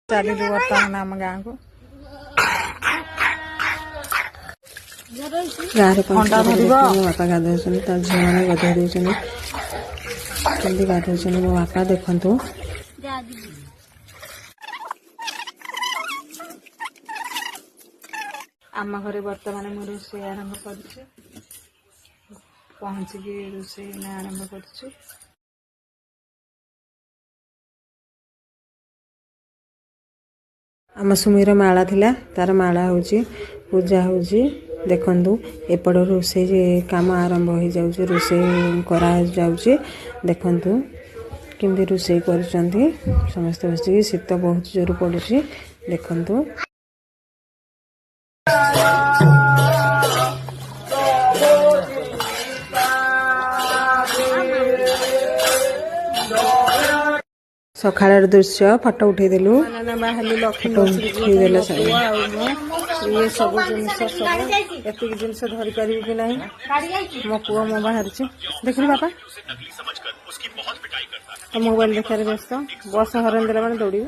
ଚାଲିଲୁ ବର୍ତ୍ତମାନ ଆମ ଗାଁକୁ। ଗାଁରେ ମୋ ବାପା ଗାଧଉଛନ୍ତି, ତା ଝିଅମାନେ ଗାଧୋଇ ଦେଉଛନ୍ତି। କେମିତି ଗାଧଉଛନ୍ତି ମୋ ବାପା ଦେଖନ୍ତୁ। ଆମ ଘରେ ବର୍ତ୍ତମାନ ମୁଁ ରୋଷେଇ ଆରମ୍ଭ କରିଛି। ପହଞ୍ଚିକି ରୋଷେଇ ଆରମ୍ଭ କରିଛି। ଆମ ସୁମିର ମାଳା ଥିଲା, ତାର ମାଳା ହେଉଛି, ପୂଜା ହେଉଛି। ଦେଖନ୍ତୁ ଏପଟ ରୋଷେଇ କାମ ଆରମ୍ଭ ହୋଇଯାଉଛି, ରୋଷେଇ କରାଯାଉଛି। ଦେଖନ୍ତୁ କେମିତି ରୋଷେଇ କରୁଛନ୍ତି ସମସ୍ତେ ବସିକି। ଶୀତ ବହୁତ ଜୋର ପଡ଼ୁଛି, ଦେଖନ୍ତୁ। ସକାଳର ଦୃଶ୍ୟ ଫଟୋ ଉଠେଇଦେଲୁ। ଫଟୋ ଉଠେଇଦେଲେ ଇଏ ସବୁ ଜିନିଷ ସବୁ ଏତିକି ଜିନିଷ ଧରିପାରିବି କି ନାହିଁ। ମୋ ପୁଅ ମୋ ବାହାରିଛି, ଦେଖିଲି ବାପା ମୋବାଇଲ ଦେଖାରେ ବ୍ୟସ୍ତ। ବସ୍ ହରେନ୍ ଦେଲା ମାନେ ଦୌଡ଼ିବୁ।